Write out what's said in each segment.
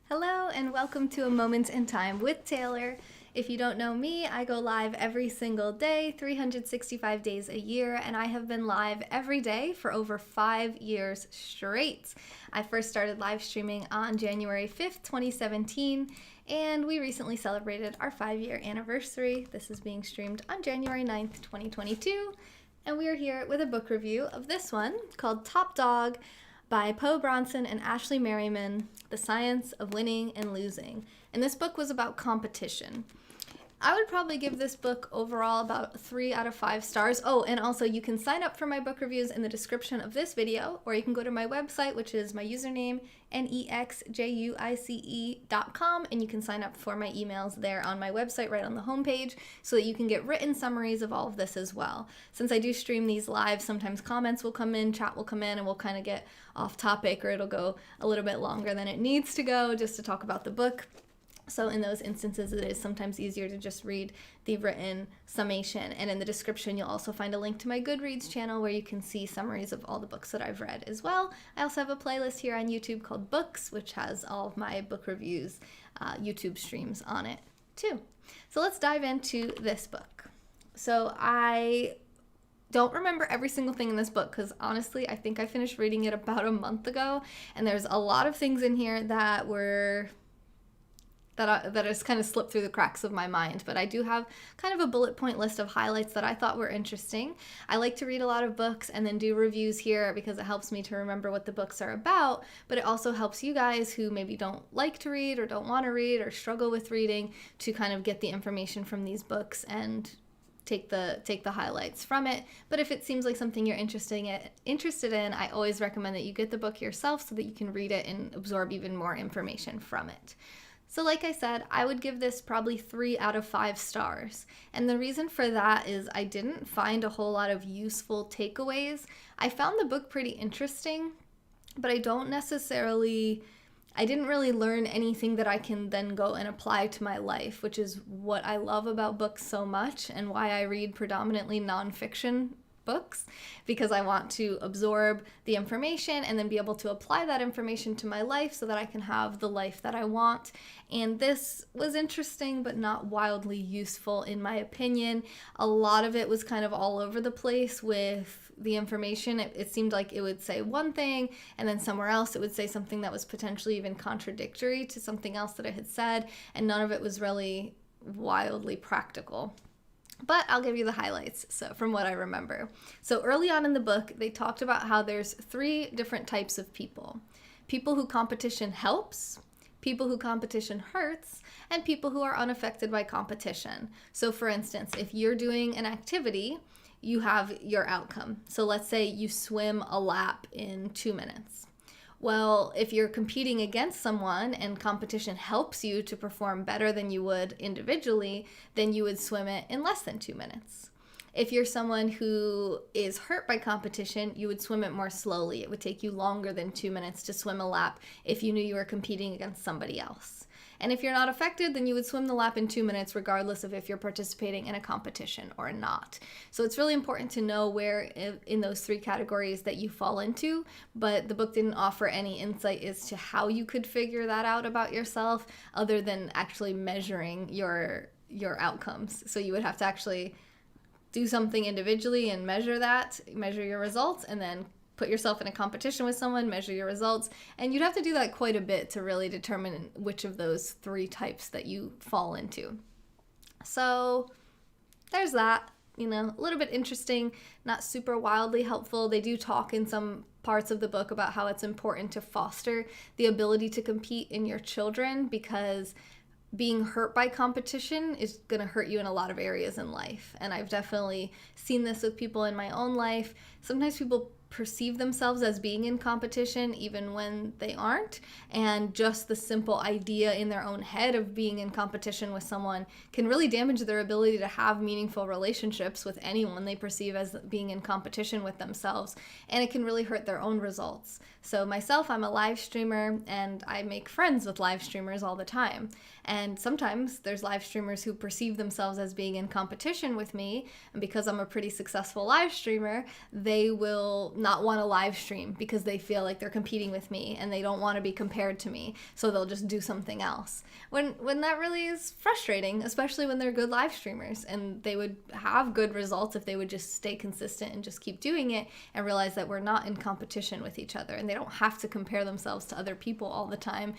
Hello and welcome to A Moment in Time with Taylor. If you don't know me, I go live every single day, 365 days a year, and I have been live every day for over 5 years straight. I first started live streaming on January 5th, 2017, and we recently celebrated our 5-year anniversary. This is being streamed on January 9th, 2022, and we are here with a book review of this one called Top Dog by Bronson and Ashley Merryman, The Science of Winning and Losing. And this book was about competition. I would probably give this book overall about 3 out of 5 stars. Oh, and also you can sign up for my book reviews in the description of this video, or you can go to my website, which is my username, NexJuice.com, and you can sign up for my emails there on my website right on the homepage so that you can get written summaries of all of this as well. Since I do stream these live, sometimes comments will come in, chat will come in, and we'll kind of get off topic, or it'll go a little bit longer than it needs to go just to talk about the book. So in those instances, it is sometimes easier to just read the written summation. And in the description, you'll also find a link to my Goodreads channel where you can see summaries of all the books that I've read as well. I also have a playlist here on YouTube called Books, which has all of my book reviews, YouTube streams on it too. So let's dive into this book. So I don't remember every single thing in this book because honestly, I think I finished reading it about a month ago. And there's a lot of things in here that has kind of slipped through the cracks of my mind, but I do have kind of a bullet point list of highlights that I thought were interesting. I like to read a lot of books and then do reviews here because it helps me to remember what the books are about, but it also helps you guys who maybe don't like to read or don't want to read or struggle with reading to kind of get the information from these books and take the highlights from it. But if it seems like something you're interested in, I always recommend that you get the book yourself so that you can read it and absorb even more information from it. So like I said, I would give this probably 3 out of 5 stars. And the reason for that is I didn't find a whole lot of useful takeaways. I found the book pretty interesting, but I didn't really learn anything that I can then go and apply to my life, which is what I love about books so much and why I read predominantly nonfiction books, because I want to absorb the information and then be able to apply that information to my life so that I can have the life that I want. And this was interesting but not wildly useful in my opinion. A lot of it was kind of all over the place with the information. It seemed like it would say one thing and then somewhere else it would say something that was potentially even contradictory to something else that I had said, and none of it was really wildly practical. But I'll give you the highlights from what I remember. So early on in the book, they talked about how there's 3 different types of people. People who competition helps, people who competition hurts, and people who are unaffected by competition. So for instance, if you're doing an activity, you have your outcome. So let's say you swim a lap in 2 minutes. Well, if you're competing against someone and competition helps you to perform better than you would individually, then you would swim it in less than 2 minutes. If you're someone who is hurt by competition, you would swim it more slowly. It would take you longer than 2 minutes to swim a lap if you knew you were competing against somebody else. And if you're not affected, then you would swim the lap in 2 minutes regardless of if you're participating in a competition or not. So it's really important to know where in those 3 categories that you fall into, but the book didn't offer any insight as to how you could figure that out about yourself other than actually measuring your outcomes. So you would have to actually do something individually and measure your results, and then put yourself in a competition with someone, measure your results, and you'd have to do that quite a bit to really determine which of those 3 types that you fall into. So there's that, a little bit interesting, not super wildly helpful. They do talk in some parts of the book about how it's important to foster the ability to compete in your children, because being hurt by competition is going to hurt you in a lot of areas in life. And I've definitely seen this with people in my own life. Sometimes people perceive themselves as being in competition even when they aren't, and just the simple idea in their own head of being in competition with someone can really damage their ability to have meaningful relationships with anyone they perceive as being in competition with themselves, and it can really hurt their own results. So myself, I'm a live streamer and I make friends with live streamers all the time, and sometimes there's live streamers who perceive themselves as being in competition with me, and because I'm a pretty successful live streamer, they will not want to live stream because they feel like they're competing with me and they don't want to be compared to me, so they'll just do something else. When that really is frustrating, especially when they're good live streamers, and they would have good results if they would just stay consistent and just keep doing it and realize that we're not in competition with each other, and they don't have to compare themselves to other people all the time.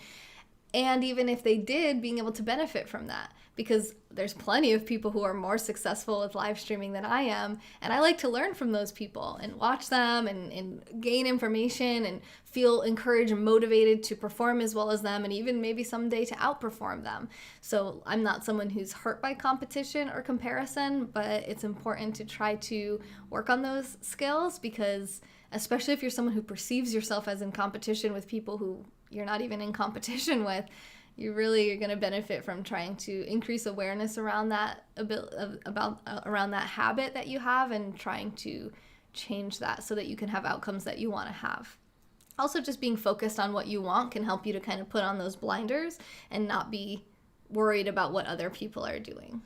And even if they did, being able to benefit from that, because there's plenty of people who are more successful with live streaming than I am. And I like to learn from those people and watch them and gain information and feel encouraged and motivated to perform as well as them, and even maybe someday to outperform them. So I'm not someone who's hurt by competition or comparison, but it's important to try to work on those skills, because especially if you're someone who perceives yourself as in competition with people who you're not even in competition with, you really are going to benefit from trying to increase awareness around that around that habit that you have, and trying to change that so that you can have outcomes that you want to have. Also, just being focused on what you want can help you to kind of put on those blinders and not be worried about what other people are doing.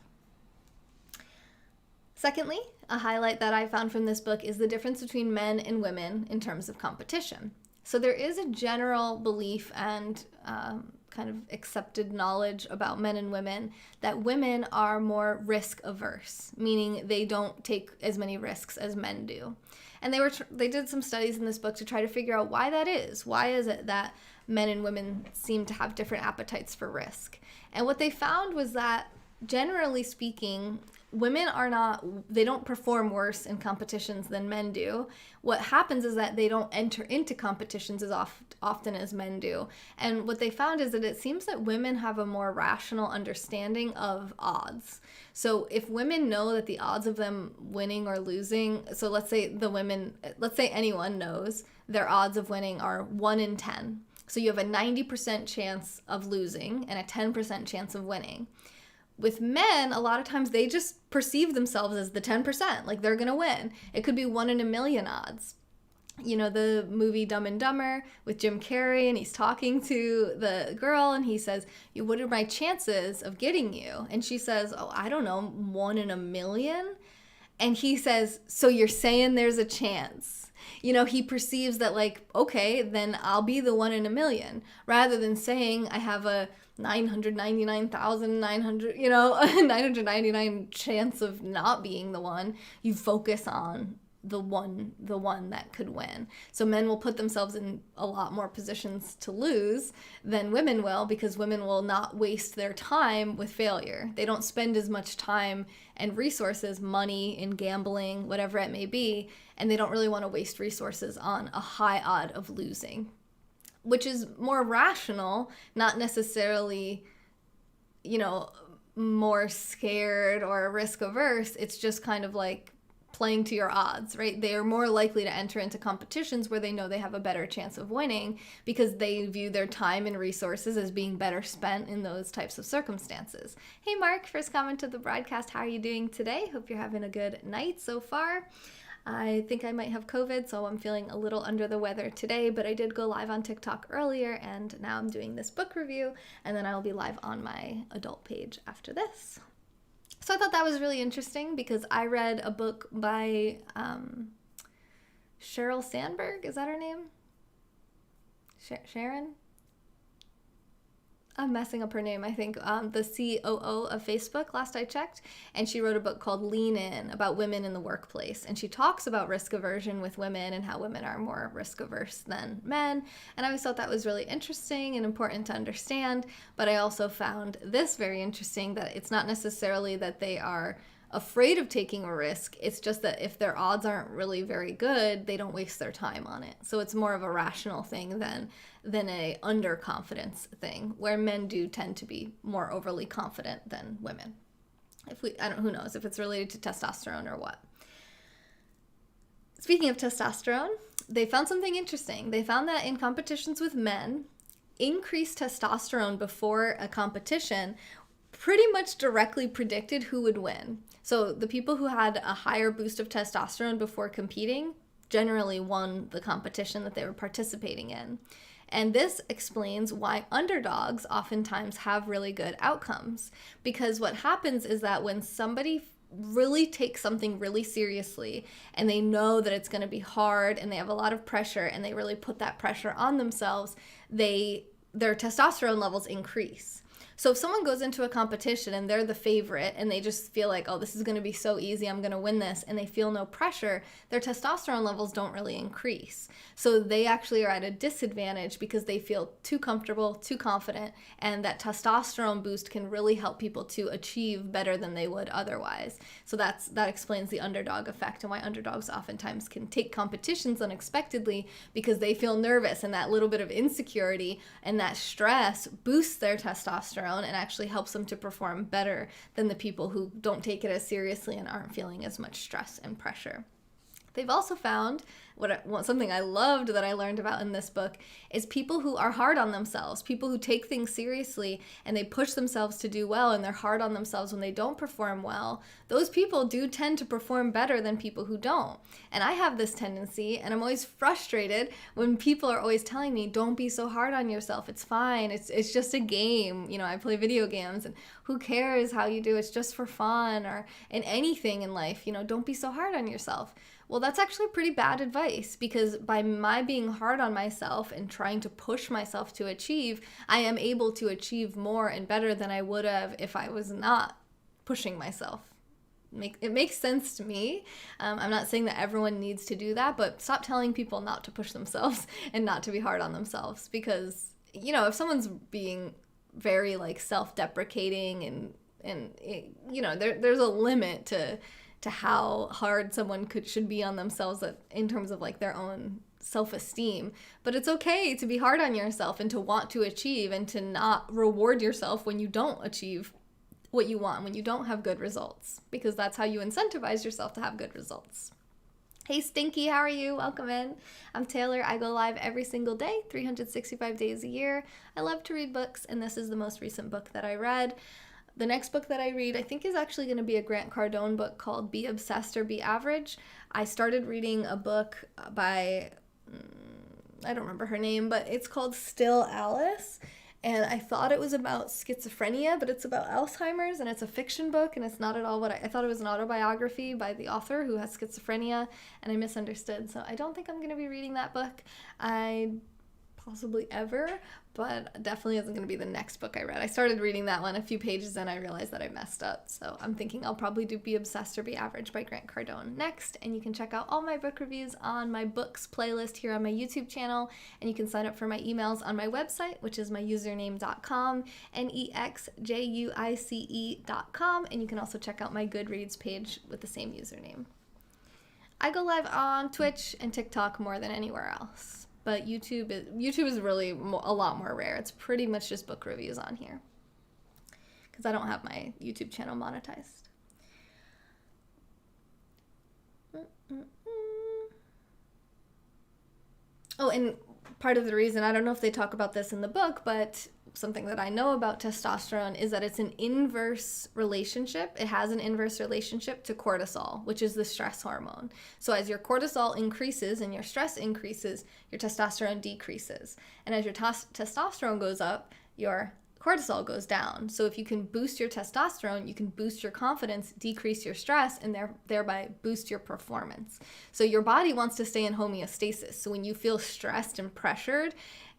Secondly, a highlight that I found from this book is the difference between men and women in terms of competition. So there is a general belief and kind of accepted knowledge about men and women that women are more risk averse, meaning they don't take as many risks as men do. And they did some studies in this book to try to figure out why that is. Why is it that men and women seem to have different appetites for risk? And what they found was that, generally speaking, women they don't perform worse in competitions than men do. What happens is that they don't enter into competitions as often as men do. And what they found is that it seems that women have a more rational understanding of odds. So if women know that the odds of them winning or losing, so let's say anyone knows their odds of winning are 1 in 10. So you have a 90% chance of losing and a 10% chance of winning. With men, a lot of times they just perceive themselves as the 10%, like they're going to win. It could be 1 in a million odds. You know, the movie Dumb and Dumber with Jim Carrey, and he's talking to the girl and he says, "What are my chances of getting you?" And she says, "Oh, I don't know, 1 in a million." And he says, "So you're saying there's a chance?" You know, he perceives that, like, okay, then I'll be the 1 in a million, rather than saying I have a 999,900, 999 chance of not being the one. You focus on the one that could win. So men will put themselves in a lot more positions to lose than women will, because women will not waste their time with failure. They don't spend as much time and resources, money, in gambling, whatever it may be, and they don't really want to waste resources on a high odd of losing, which is more rational, not necessarily, more scared or risk averse. It's just kind of like playing to your odds, right? They are more likely to enter into competitions where they know they have a better chance of winning, because they view their time and resources as being better spent in those types of circumstances. Hey Mark, first comment to the broadcast. How are you doing today? Hope you're having a good night so far. I think I might have COVID, so I'm feeling a little under the weather today, but I did go live on TikTok earlier, and now I'm doing this book review, and then I'll be live on my adult page after this. So I thought that was really interesting, because I read a book by Sheryl Sandberg. Is that her name? Sharon? I'm messing up her name, I think, the COO of Facebook, last I checked, and she wrote a book called Lean In, about women in the workplace, and she talks about risk aversion with women and how women are more risk averse than men, and I always thought that was really interesting and important to understand. But I also found this very interesting, that it's not necessarily that they are afraid of taking a risk. It's just that if their odds aren't really very good, they don't waste their time on it. So it's more of a rational thing than a underconfidence thing, where men do tend to be more overly confident than women. Who knows if it's related to testosterone or what. Speaking of testosterone, they found something interesting. They found that in competitions with men, increased testosterone before a competition pretty much directly predicted who would win. So the people who had a higher boost of testosterone before competing generally won the competition that they were participating in. And this explains why underdogs oftentimes have really good outcomes. Because what happens is that when somebody really take something really seriously and they know that it's going to be hard and they have a lot of pressure and they really put that pressure on themselves, their testosterone levels increase. So if someone goes into a competition and they're the favorite and they just feel like, oh, this is going to be so easy, I'm going to win this, and they feel no pressure, their testosterone levels don't really increase. So they actually are at a disadvantage because they feel too comfortable, too confident, and that testosterone boost can really help people to achieve better than they would otherwise. So that explains the underdog effect and why underdogs oftentimes can take competitions unexpectedly because they feel nervous, and that little bit of insecurity and that stress boosts their testosterone and actually helps them to perform better than the people who don't take it as seriously and aren't feeling as much stress and pressure. They've also found something I loved that I learned about in this book is people who are hard on themselves, people who take things seriously and they push themselves to do well and they're hard on themselves when they don't perform well. Those people do tend to perform better than people who don't. And I have this tendency, and I'm always frustrated when people are always telling me, don't be so hard on yourself. It's fine. It's just a game. You know, I play video games and who cares how you do? It's just for fun, or in anything in life, you know, don't be so hard on yourself. Well, that's actually pretty bad advice, because by my being hard on myself and trying to push myself to achieve, I am able to achieve more and better than I would have if I was not pushing myself. It makes sense to me. I'm not saying that everyone needs to do that, but stop telling people not to push themselves and not to be hard on themselves, because, you know, if someone's being very like self-deprecating and you know, there's a limit to how hard someone should be on themselves in terms of like their own self-esteem. But it's okay to be hard on yourself and to want to achieve and to not reward yourself when you don't achieve what you want, when you don't have good results, because that's how you incentivize yourself to have good results. Hey Stinky, how are you? Welcome in. I'm Taylor. I go live every single day, 365 days a year. I love to read books, and this is the most recent book that I read. The next book that I read, I think, is actually going to be a Grant Cardone book called Be Obsessed or Be Average. I started reading a book by, I don't remember her name, but it's called Still Alice. And I thought it was about schizophrenia, but it's about Alzheimer's, and it's a fiction book, and it's not at all what I thought it was an autobiography by the author who has schizophrenia, and I misunderstood. So I don't think I'm going to be reading that book. Possibly ever, but definitely isn't going to be the next book I read. I started reading that one a few pages and I realized that I messed up. So I'm thinking I'll probably do Be Obsessed or Be Average by Grant Cardone next. And you can check out all my book reviews on my books playlist here on my YouTube channel. And you can sign up for my emails on my website, which is myusername.com, NexJuice.com. And you can also check out my Goodreads page with the same username. I go live on Twitch and TikTok more than anywhere else. But YouTube is really a lot more rare. It's pretty much just book reviews on here, because I don't have my YouTube channel monetized. Oh, and part of the reason, I don't know if they talk about this in the book, but something that I know about testosterone is that it's an inverse relationship. It has an inverse relationship to cortisol, which is the stress hormone. So as your cortisol increases and your stress increases, your testosterone decreases. And as your testosterone goes up, your cortisol goes down. So if you can boost your testosterone, you can boost your confidence, decrease your stress, and thereby boost your performance. So your body wants to stay in homeostasis. So when you feel stressed and pressured,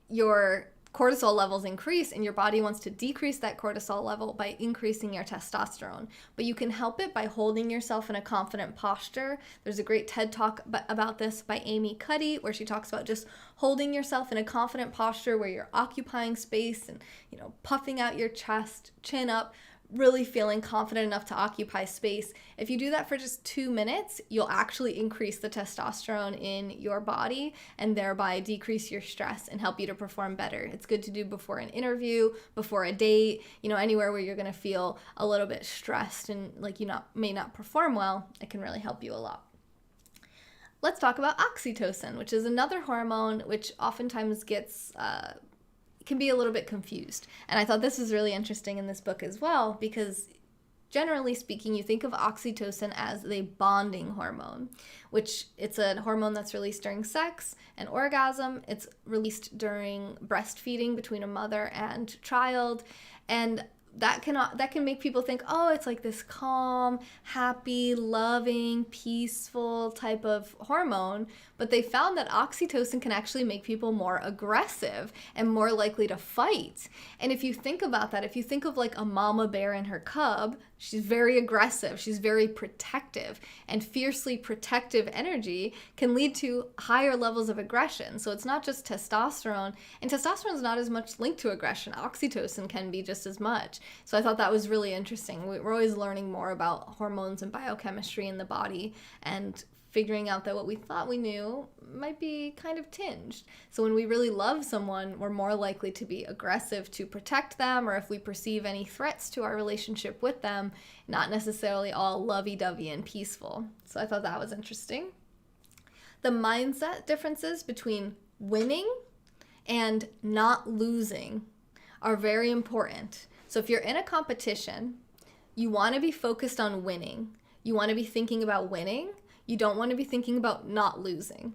your cortisol levels increase, and your body wants to decrease that cortisol level by increasing your testosterone. But you can help it by holding yourself in a confident posture. There's a great TED Talk about this by Amy Cuddy, where she talks about just holding yourself in a confident posture where you're occupying space and, you know, puffing out your chest, chin up, really feeling confident enough to occupy space. If you do that for just 2 minutes, you'll actually increase the testosterone in your body and thereby decrease your stress and help you to perform better. It's good to do before an interview, before a date, you know, anywhere where you're going to feel a little bit stressed and like you may not perform well. It can really help you a lot. Let's talk about oxytocin, which is another hormone which oftentimes can be a little bit confused. And I thought this was really interesting in this book as well, because generally speaking, you think of oxytocin as the bonding hormone, which it's a hormone that's released during sex and orgasm. It's released during breastfeeding between a mother and child. And that can make people think, oh, it's like this calm, happy, loving, peaceful type of hormone. But they found that oxytocin can actually make people more aggressive and more likely to fight. And if you think about that, if you think of like a mama bear and her cub, she's very aggressive, she's very protective, and fiercely protective energy can lead to higher levels of aggression. So it's not just testosterone, and testosterone is not as much linked to aggression. Oxytocin can be just as much. So I thought that was really interesting. We're always learning more about hormones and biochemistry in the body, and figuring out that what we thought we knew might be kind of tinged. So when we really love someone, we're more likely to be aggressive to protect them, or if we perceive any threats to our relationship with them, not necessarily all lovey-dovey and peaceful. So I thought that was interesting. The mindset differences between winning and not losing are very important. So if you're in a competition, you want to be focused on winning. You want to be thinking about winning. You don't want to be thinking about not losing.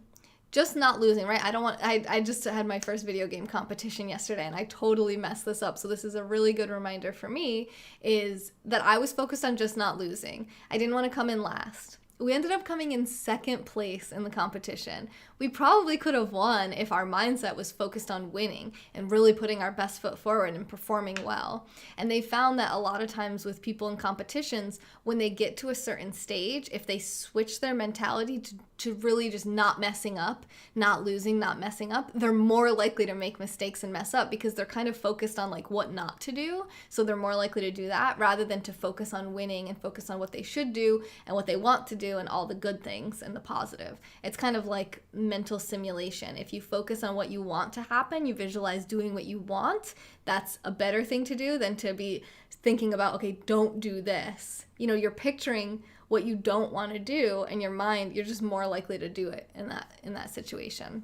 Just not losing, right? I just had my first video game competition yesterday, and I totally messed this up. So this is a really good reminder for me, is that I was focused on just not losing. I didn't want to come in last. We ended up coming in second place in the competition. We probably could have won if our mindset was focused on winning and really putting our best foot forward and performing well. And they found that a lot of times with people in competitions, when they get to a certain stage, if they switch their mentality to really just not messing up, not losing, not messing up, they're more likely to make mistakes and mess up because they're kind of focused on like what not to do. So they're more likely to do that rather than to focus on winning and focus on what they should do and what they want to do and all the good things and the positive. It's kind of like mental simulation. If you focus on what you want to happen, you visualize doing what you want, that's a better thing to do than to be thinking about, okay, don't do this. You know, you're picturing what you don't want to do in your mind, you're just more likely to do it in that situation.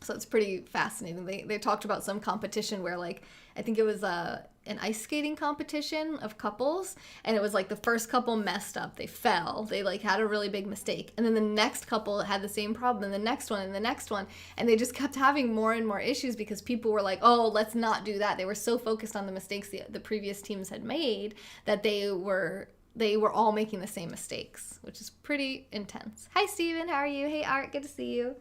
So it's pretty fascinating. They talked about some competition where, like, I think it was an ice skating competition of couples, and it was like the first couple messed up, they fell, they like had a really big mistake, and then the next couple had the same problem, and the next one, and the next one, and they just kept having more and more issues because people were like, oh, let's not do that. They were so focused on the mistakes the previous teams had made that they were all making the same mistakes, which is pretty intense. Hi, Steven. How are you? Hey, Art. Good to see you.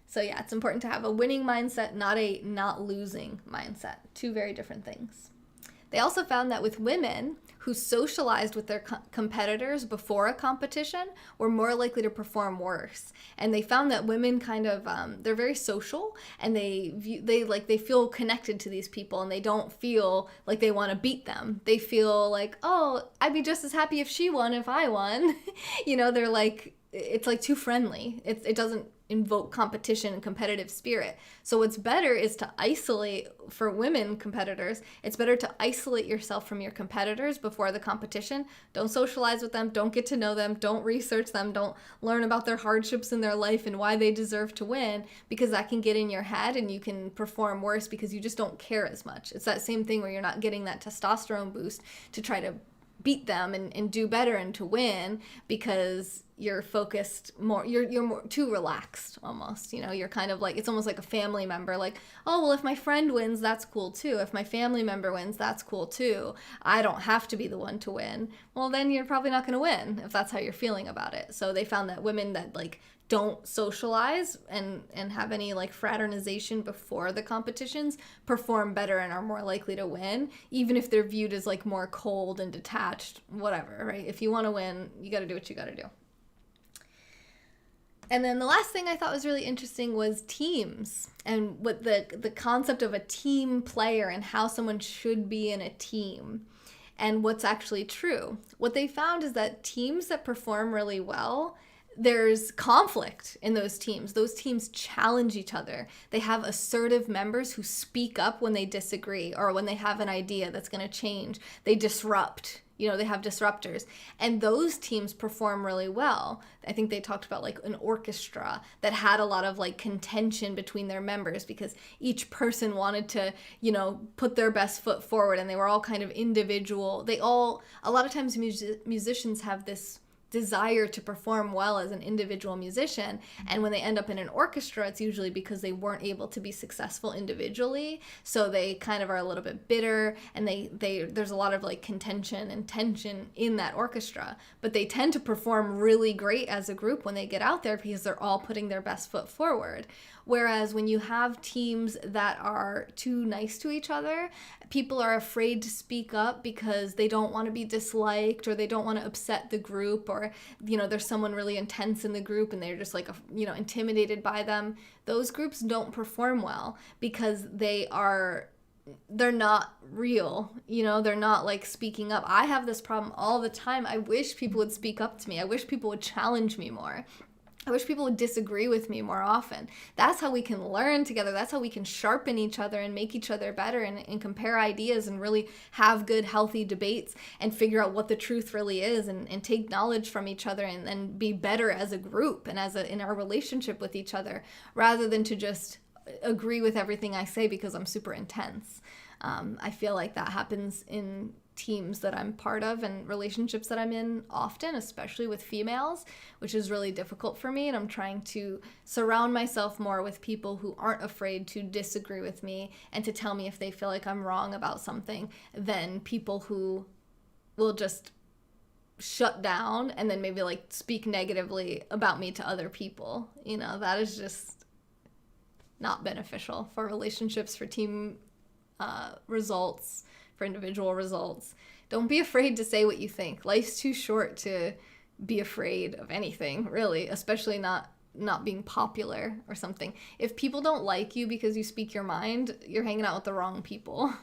So yeah, it's important to have a winning mindset, not a not losing mindset. Two very different things. They also found that with women who socialized with their competitors before a competition were more likely to perform worse. And they found that women kind of, they're very social, and they feel connected to these people, and they don't feel like they want to beat them. They feel like, oh, I'd be just as happy if she won if I won. You know, they're like, it's like too friendly. It doesn't invoke competition and competitive spirit. So what's better is to isolate, for women competitors, it's better to isolate yourself from your competitors before the competition. Don't socialize with them, don't get to know them, don't research them, don't learn about their hardships in their life and why they deserve to win, because that can get in your head and you can perform worse because you just don't care as much. It's that same thing where you're not getting that testosterone boost to try to beat them and do better and to win, because you're focused more, you're more too relaxed almost, you know, you're kind of like, it's almost like a family member, like, oh, well, if my friend wins, that's cool too. If my family member wins, that's cool too. I don't have to be the one to win. Well, then you're probably not going to win if that's how you're feeling about it. So they found that women that like don't socialize and have any like fraternization before the competitions perform better and are more likely to win, even if they're viewed as like more cold and detached, whatever, right? If you want to win, you got to do what you got to do. And then the last thing I thought was really interesting was teams, and what the concept of a team player and how someone should be in a team and what's actually true. What they found is that teams that perform really well, there's conflict in those teams. Those teams challenge each other. They have assertive members who speak up when they disagree or when they have an idea that's going to change. They disrupt. You know, they have disruptors. And those teams perform really well. I think they talked about like an orchestra that had a lot of like contention between their members because each person wanted to, you know, put their best foot forward, and they were all kind of individual. A lot of times musicians have this desire to perform well as an individual musician, and when they end up in an orchestra, it's usually because they weren't able to be successful individually, so they kind of are a little bit bitter, and there's a lot of like contention and tension in that orchestra, but they tend to perform really great as a group when they get out there because they're all putting their best foot forward. Whereas when you have teams that are too nice to each other, people are afraid to speak up because they don't want to be disliked, or they don't want to upset the group, or, there's someone really intense in the group and they're just like, intimidated by them. Those groups don't perform well because they're not real, they're not like speaking up. I have this problem all the time. I wish people would speak up to me. I wish people would challenge me more. I wish people would disagree with me more often. That's how we can learn together. That's how we can sharpen each other and make each other better, and compare ideas and really have good, healthy debates and figure out what the truth really is, and take knowledge from each other, and be better as a group and in our relationship with each other, rather than to just agree with everything I say because I'm super intense. I feel like that happens in teams that I'm part of and relationships that I'm in often, especially with females, which is really difficult for me. And I'm trying to surround myself more with people who aren't afraid to disagree with me and to tell me if they feel like I'm wrong about something, than people who will just shut down and then maybe like speak negatively about me to other people. That is just not beneficial for relationships, for team results, for individual results. Don't be afraid to say what you think. Life's too short to be afraid of anything, really, especially not being popular or something. If people don't like you because you speak your mind, you're hanging out with the wrong people.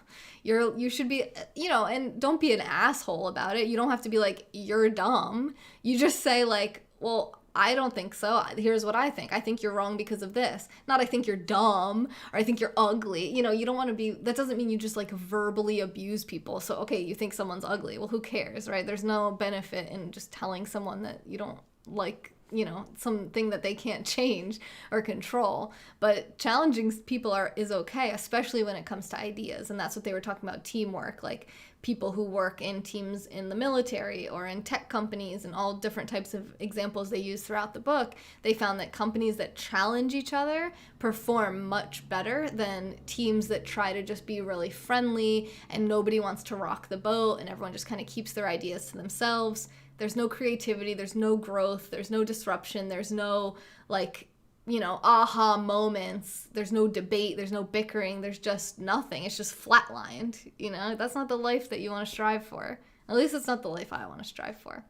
You should be, and don't be an asshole about it. You don't have to be like, you're dumb. You just say like, well, I don't think so. Here's what I think. I think you're wrong because of this. Not I think you're dumb, or I think you're ugly. You don't want to be, that doesn't mean you just like verbally abuse people. So, okay, you think someone's ugly. Well, who cares, right? There's no benefit in just telling someone that you don't like, something that they can't change or control. But challenging people is okay, especially when it comes to ideas. And that's what they were talking about, teamwork, like people who work in teams in the military or in tech companies, and all different types of examples they use throughout the book. They found that companies that challenge each other perform much better than teams that try to just be really friendly and nobody wants to rock the boat and everyone just kind of keeps their ideas to themselves. There's no creativity, there's no growth, there's no disruption, there's no aha moments, there's no debate, there's no bickering, there's just nothing. It's just flatlined, That's not the life that you want to strive for. At least it's not the life I want to strive for.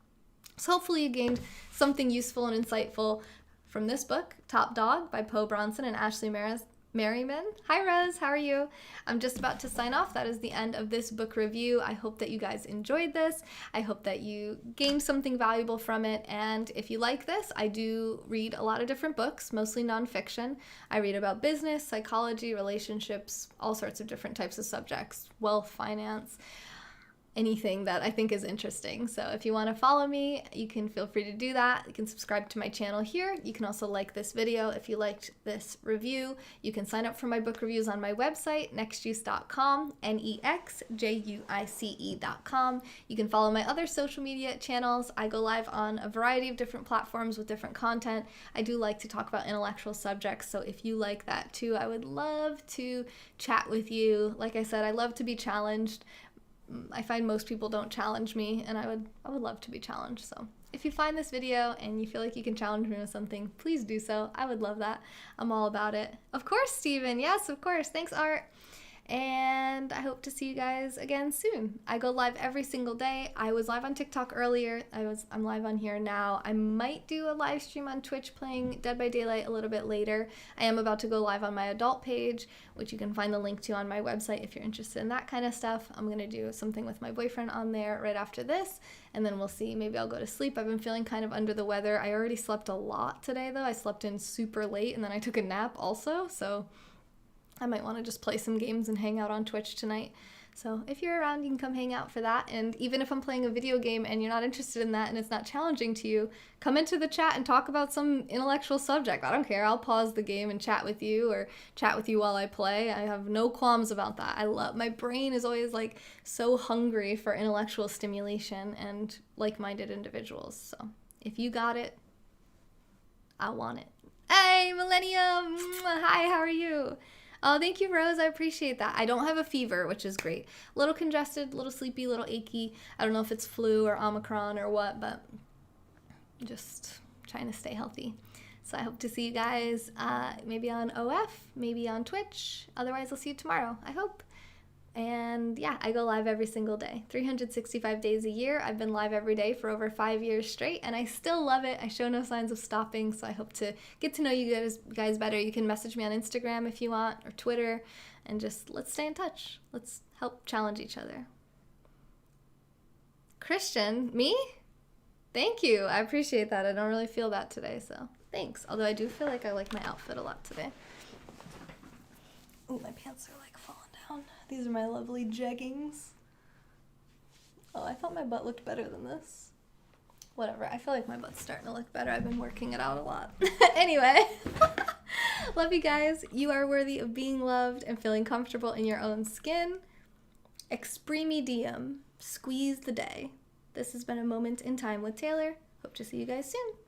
So hopefully you gained something useful and insightful from this book, Top Dog by Bronson and Ashley Merryman. Hi Rose, how are you? I'm just about to sign off. That is the end of this book review. I hope that you guys enjoyed this. I hope that you gained something valuable from it. And if you like this, I do read a lot of different books, mostly nonfiction. I read about business, psychology, relationships, all sorts of different types of subjects, wealth, finance, anything that I think is interesting. So if you want to follow me, you can feel free to do that. You can subscribe to my channel here. You can also like this video if you liked this review. You can sign up for my book reviews on my website, nexjuice.com, NexJuice.com. You can follow my other social media channels. I go live on a variety of different platforms with different content. I do like to talk about intellectual subjects, so if you like that too, I would love to chat with you. Like I said, I love to be challenged. I find most people don't challenge me, and I would love to be challenged. So if you find this video and you feel like you can challenge me with something, please do so. I would love that. I'm all about it. Of course, Steven. Yes, of course. Thanks, Art. And I hope to see you guys again soon. I go live every single day. I was live on TikTok earlier. I'm live on here now. I might do a live stream on Twitch playing Dead by Daylight a little bit later. I am about to go live on my adult page, which you can find the link to on my website if you're interested in that kind of stuff. I'm going to do something with my boyfriend on there right after this, and then we'll see. Maybe I'll go to sleep. I've been feeling kind of under the weather. I already slept a lot today, though. I slept in super late, and then I took a nap also, so I might want to just play some games and hang out on Twitch tonight. So if you're around, you can come hang out for that. And even if I'm playing a video game and you're not interested in that and it's not challenging to you, come into the chat and talk about some intellectual subject. I don't care. I'll pause the game and chat with you, or chat with you while I play. I have no qualms about that. My brain is always like so hungry for intellectual stimulation and like-minded individuals. So If you got it, I want it. Hey, Millennium! Hi, how are you? Oh, thank you, Rose. I appreciate that. I don't have a fever, which is great. A little congested, a little sleepy, a little achy. I don't know if it's flu or Omicron or what, but just trying to stay healthy. So I hope to see you guys maybe on OF, maybe on Twitch. Otherwise, I'll see you tomorrow, I hope. And yeah, I go live every single day, 365 days a year. I've been live every day for over 5 years straight, and I still love it. I show no signs of stopping, so I hope to get to know you guys better. You can message me on Instagram if you want, or Twitter, and just let's stay in touch. Let's help challenge each other. Christian, me? Thank you. I appreciate that. I don't really feel that today, so thanks. Although I do feel like I like my outfit a lot today. Oh, my pants are like falling down. These are my lovely jeggings. Oh, I thought my butt looked better than this. Whatever. I feel like my butt's starting to look better. I've been working it out a lot. Anyway, love you guys. You are worthy of being loved and feeling comfortable in your own skin. Expremidium. Squeeze the day. This has been a moment in time with Taylor. Hope to see you guys soon.